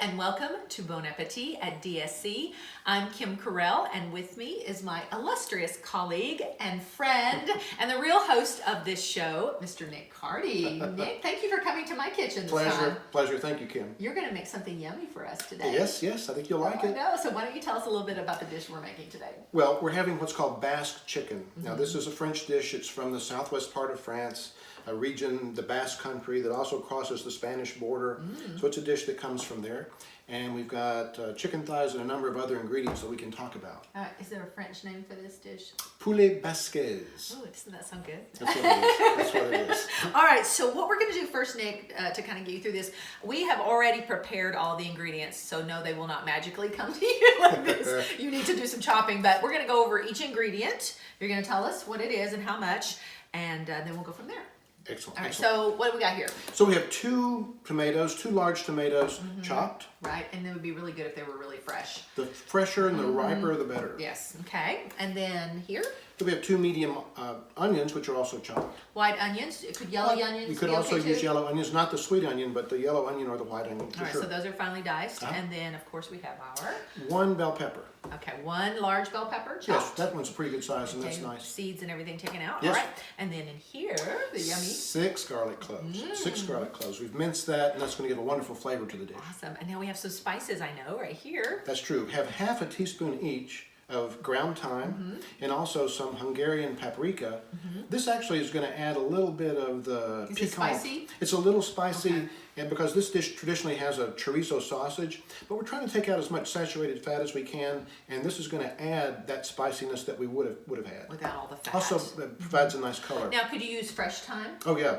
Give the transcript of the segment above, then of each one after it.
and welcome to Bon Appetit at DSC. I'm Kim Carell, and with me is my illustrious colleague and friend and the real host of this show, Mr. Nick Hardy. Nick, thank you for coming to my kitchen this time. Pleasure. Thank you, Kim. You're going to make something yummy for us today. Yes, I think you'll like it. I know. So why don't you tell us a little bit about the dish we're making today? Well, we're having what's called Basque Chicken. Now, this is a French dish. It's from the southwest part of France, a region, the Basque country, that also crosses the Spanish border. So it's a dish that comes from there. And we've got chicken thighs and a number of other ingredients that we can talk about. Is there a French name for this dish? Poulet basquaise. Oh, doesn't that sound good? That's what it is. That's what it is. All right, so what we're going to do first, Nick, to kind of get you through this, we have already prepared all the ingredients, so no, they will not magically come to you like this. You need to do some chopping, but we're going to go over each ingredient. You're going to tell us what it is and how much, and then we'll go from there. Excellent. All right, excellent. so what do we got here? So we have two large tomatoes chopped. Right, and it would be really good if they were really fresh. The fresher and the riper, the better. Yes, okay. And then here? So we have two medium onions, which are also chopped. White onions. Could yellow onions You could be also okay use too? yellow onions, not the sweet onion, but the yellow onion or the white onion. All right, sure. so those are finely diced. And then, of course, we have our... One bell pepper. Okay, one large bell pepper chopped. Yes, that one's a pretty good size, and that's nice. Seeds and everything taken out. Yes. All right, and then in here, the yummy... 6 garlic cloves. 6 garlic cloves. We've minced that, and that's going to give a wonderful flavor to the dish. Awesome. And now we have some spices, I know, right here. That's true. Have half a teaspoon each of ground thyme and also some Hungarian paprika. This actually is going to add a little bit of the Is it spicy? It's a little spicy, Okay. and because this dish traditionally has a chorizo sausage, but we're trying to take out as much saturated fat as we can, and this is going to add that spiciness that we would have had. Without all the fat. Also, it provides a nice color. Now, could you use fresh thyme? Oh yeah,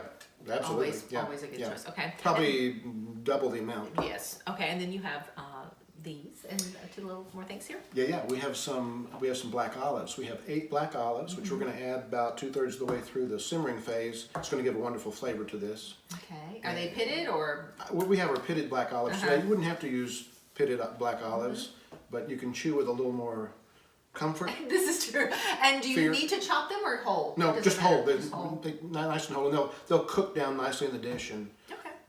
absolutely. Always a good choice. Okay. Probably double the amount. Yes. Okay, and then you have these and two little more things here. Yeah. We have some black olives. We have 8 black olives, which we're going to add about 2/3 of the way through the simmering phase. It's going to give a wonderful flavor to this. Okay. Are they pitted or? We have our pitted black olives today. You wouldn't have to use pitted black olives, but you can chew with a little more comfort. This is true. And do you need to chop them or whole? No, just whole. Just whole. They're nice and whole, and they'll cook down nicely in the dish and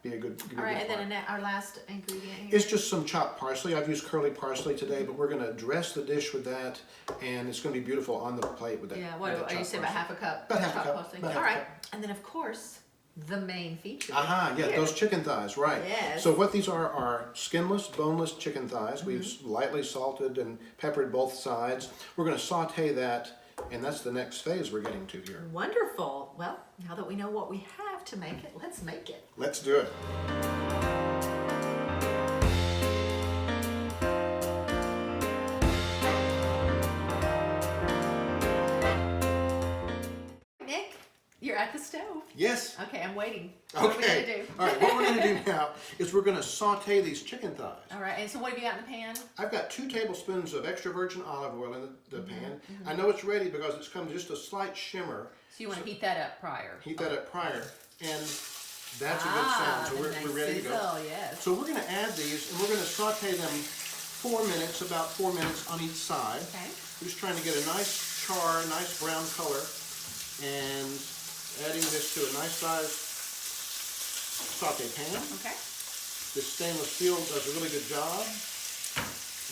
be a good. All right, and then our last ingredient here. It's just some chopped parsley. I've used curly parsley today, but we're going to dress the dish with that, and it's going to be beautiful on the plate with that. Yeah, what are you saying, about half a cup? About half a chopped cup. parsley? About half All a right, cup. and then of course, the main feature. Yeah, those chicken thighs, right. Yes. So what these are skinless, boneless chicken thighs. We've lightly salted and peppered both sides. We're going to saute that, and that's the next phase we're getting to here. Wonderful. Well, now that we know what we have to make it, let's make it. Let's do it. Nick, you're at the stove. Yes. Okay, I'm waiting. What are we Okay. gonna do? All right, what we're going to do now is we're going to saute these chicken thighs. All right, and so what have you got in the pan? I've got 2 tablespoons of extra virgin olive oil in the pan. I know it's ready because it's come just a slight shimmer. So you want to heat that up prior. Heat that up prior, and that's a good sound. So we're ready to go. Oh, yes. So we're going to add these, and we're going to saute them 4 minutes, about 4 minutes on each side. Okay. We're just trying to get a nice char, nice brown color, and adding this to a nice size saute pan. Okay. This stainless steel does a really good job.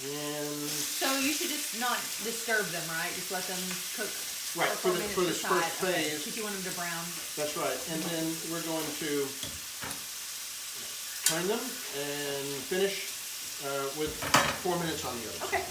And So you should just not disturb them, right? Just let them cook. right, for this first phase. Because you want them to brown. That's right. And then we're going to turn them and finish with 4 minutes on the other. Okay.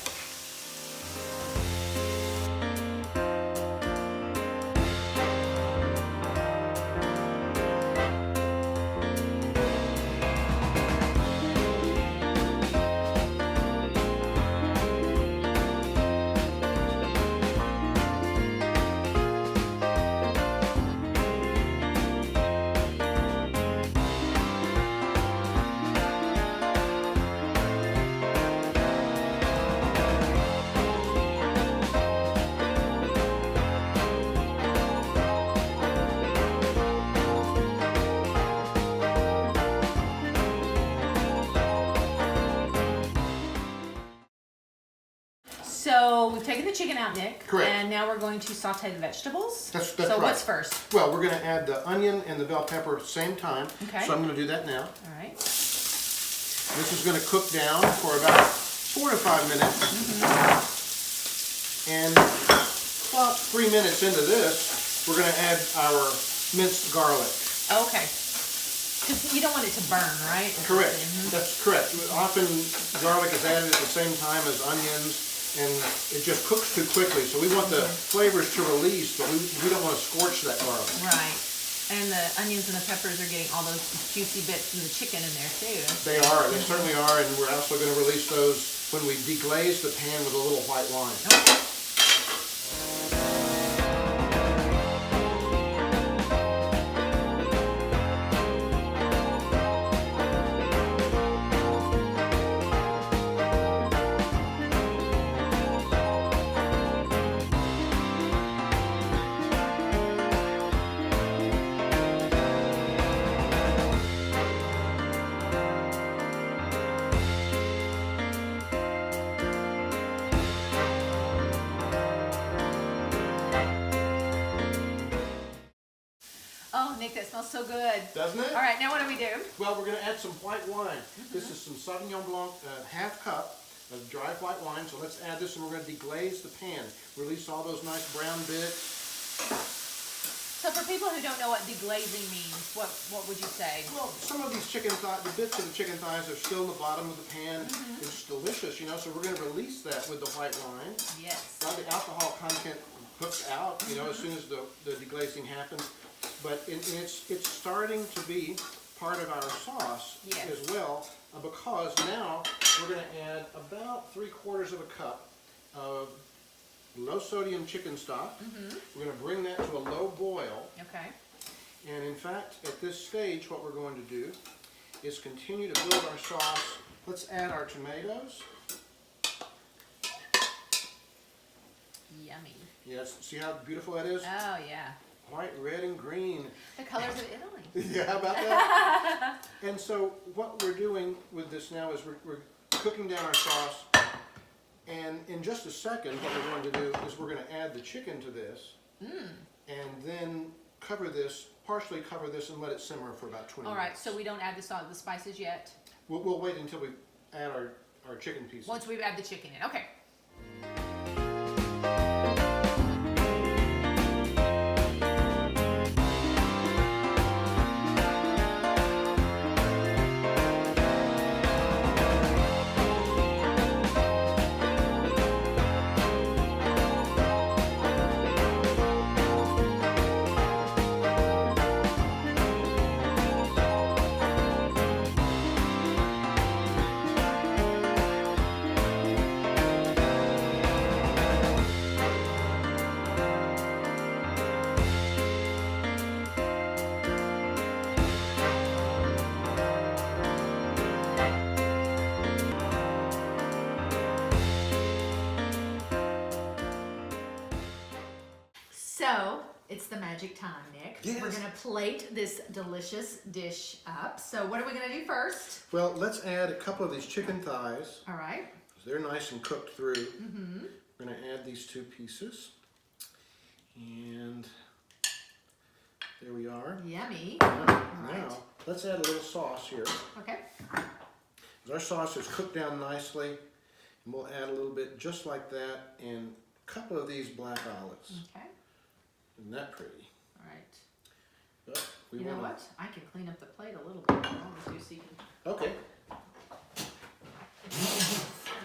So we've taken the chicken out, Nick. Correct. And now we're going to saute the vegetables. That's so right. what's first? Well, we're going to add the onion and the bell pepper at the same time. Okay. So I'm going to do that now. All right. This is going to cook down for about 4 to 5 minutes. And about 3 minutes into this, we're going to add our minced garlic. Okay. Because you don't want it to burn, right? Correct. That's correct. Often garlic is added at the same time as onions, and it just cooks too quickly. So we want the flavors to release, but we don't want to scorch that garlic. Right. And the onions and the peppers are getting all those juicy bits of the chicken in there too. They are. They certainly are. And we're also going to release those when we deglaze the pan with a little white wine. Okay. Oh, Nick, that smells so good. Doesn't it? All right, now what do we do? Well, we're going to add some white wine. This is some Sauvignon Blanc, half cup of dry white wine. So let's add this and we're going to deglaze the pan. Release all those nice brown bits. So for people who don't know what deglazing means, what would you say? Well, some of these chicken thighs, the bits of the chicken thighs are still in the bottom of the pan. It's delicious, you know, so we're going to release that with the white wine. Yes. Now the alcohol content hooks out, you know, as soon as the deglazing happens. But it's starting to be part of our sauce as well, because now we're going to add about 3/4 of a cup of low sodium chicken stock. We're going to bring that to a low boil. Okay. And in fact, at this stage, what we're going to do is continue to build our sauce. Let's add our tomatoes. Yummy. Yes, see how beautiful that is? Oh, yeah. White, red, and green. The colors of Italy. Yeah, how about that? And so what we're doing with this now is we're cooking down our sauce. And in just a second, what we're going to do is we're going to add the chicken to this. And then partially cover this and let it simmer for about 20 minutes. All right, so we don't add the spices yet? We'll wait until we add our chicken pieces. Once we add the chicken in, okay. So, it's the magic time, Nick. Yes. We're going to plate this delicious dish up. So, what are we going to do first? Well, let's add a couple of these chicken thighs. All right. They're nice and cooked through. We're going to add these 2 pieces. And there we are. Yummy. Now, let's add a little sauce here. Okay. Our sauce is cooked down nicely. And we'll add a little bit just like that and a couple of these black olives. Okay. Isn't that pretty? All right. But we You know wanna- what? I can clean up the plate a little bit. So you can Okay,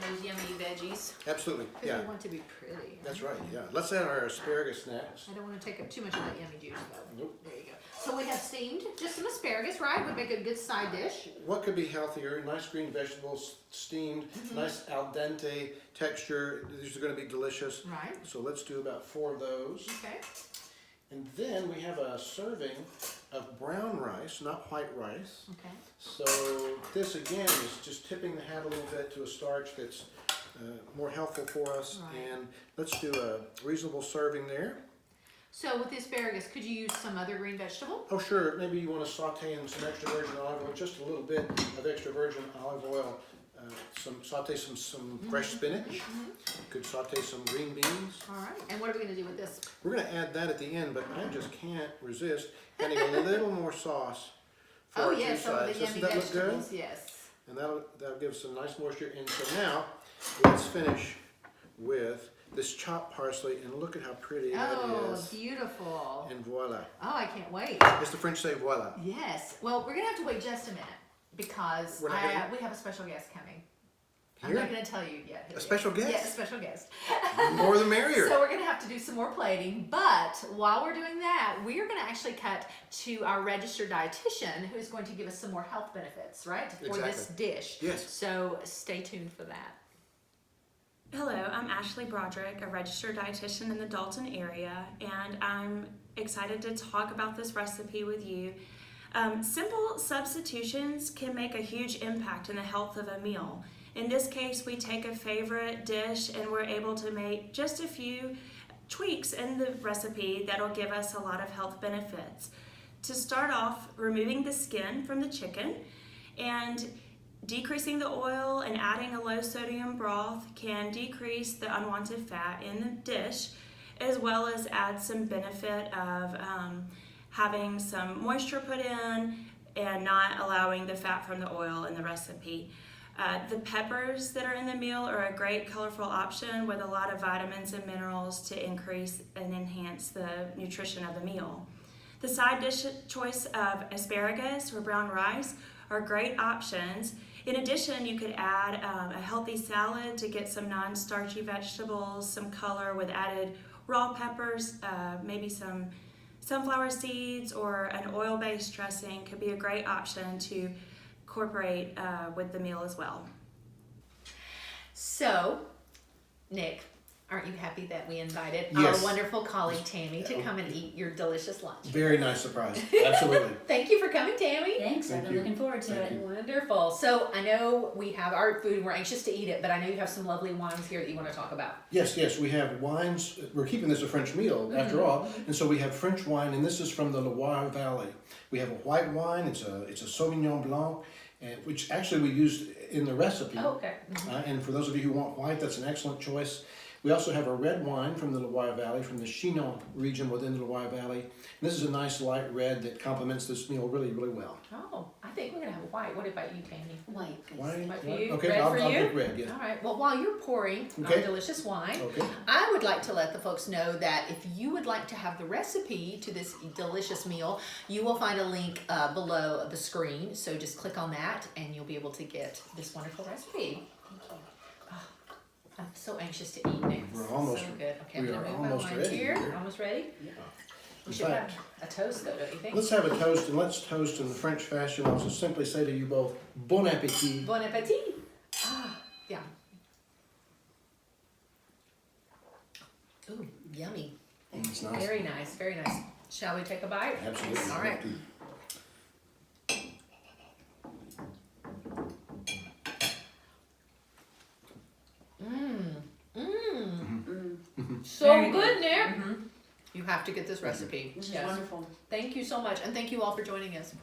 those yummy veggies. absolutely. Because Yeah, we want to be pretty. that's right. Yeah, let's add our asparagus next. I don't want to take up too much of that yummy juice, though. Nope. There you go. So we have steamed just some asparagus, right? Would make a good side dish. What could be healthier? Nice green vegetables, steamed, nice al dente texture. These are going to be delicious. Right. So let's do about 4 of those. Okay. And then we have a serving of brown rice, not white rice. Okay. So this again is just tipping the hat a little bit to a starch that's more helpful for us. Right. And let's do a reasonable serving there. So with the asparagus, could you use some other green vegetable? Oh sure, maybe you want to saute in some extra virgin olive oil, just a little bit of extra virgin olive oil. Saute some fresh spinach. Could saute some green beans. All right. And what are we going to do with this? We're going to add that at the end, but I just can't resist adding a little more sauce for Oh our yes, two some of sides. the Doesn't yummy that look good? vegetables. Yes. and that'll give some nice moisture. And so now, let's finish with this chopped parsley, and look at how pretty that is. Oh, beautiful. And voila. Oh, I can't wait. As the French say, voila. Yes. Well, we're going to have to wait just a minute because We're not gonna- we have a special guest coming. I'm Here? not going to tell you yet. A special guest? Yeah, a special guest. The more the merrier. So we're going to have to do some more plating, but while we're doing that, we are going to actually cut to our registered dietitian who's going to give us some more health benefits, right, for this dish. Yes. So stay tuned for that. Hello, I'm Ashley Broderick, a registered dietitian in the Dalton area, and I'm excited to talk about this recipe with you. Simple substitutions can make a huge impact in the health of a meal. In this case, we take a favorite dish and we're able to make just a few tweaks in the recipe that'll give us a lot of health benefits. To start off, removing the skin from the chicken and decreasing the oil and adding a low sodium broth can decrease the unwanted fat in the dish, as well as add some benefit of having some moisture put in and not allowing the fat from the oil in the recipe. The peppers that are in the meal are a great colorful option with a lot of vitamins and minerals to increase and enhance the nutrition of the meal. The side dish choice of asparagus or brown rice are great options. In addition, you could add a healthy salad to get some non-starchy vegetables, some color with added raw peppers, maybe some sunflower seeds, or an oil-based dressing could be a great option to incorporate with the meal as well. So, Nick, aren't you happy that we invited Yes. our wonderful colleague Tammy to come and eat your delicious lunch? Very nice surprise. Absolutely. Thank you for coming, Tammy. Thanks, I've Thank been you. looking forward to Thank it. you. Wonderful. So I know we have our food and we're anxious to eat it, but I know you have some lovely wines here that you want to talk about. Yes, we have wines. We're keeping this a French meal after all, and so we have French wine, and this is from the Loire Valley. We have a white wine. It's a Sauvignon Blanc, which actually we used in the recipe. Oh, okay. And for those of you who want white, that's an excellent choice. We also have a red wine from the Loire Valley, from the Chinon region within the Loire Valley. And this is a nice light red that complements this meal really, really well. Oh, I think we're gonna have a white. What about you, Tammy? White, please. Wine? White for you? Okay, Red I'll for you? take red, yeah. All right. Well, while you're pouring our Okay. delicious wine, Okay. I would like to let the folks know that if you would like to have the recipe to this delicious meal, you will find a link below the screen. So just click on that and you'll be able to get this wonderful recipe. I'm so anxious to eat, Nick. We're almost- so good. Okay, we I'm gonna are move my almost wine ready here. here. Almost ready? Yeah. We In should fact, have a toast though, don't you think? let's have a toast, and let's toast in the French fashion. I'll just simply say to you both, bon appétit. Bon appetit. Ah, yeah. Ooh, yummy. It's nice. Very nice, very nice. Shall we take a bite? Absolutely. All right. So Very good, Nick. You have to get this recipe. This is Yes. wonderful. Thank you so much, and thank you all for joining us.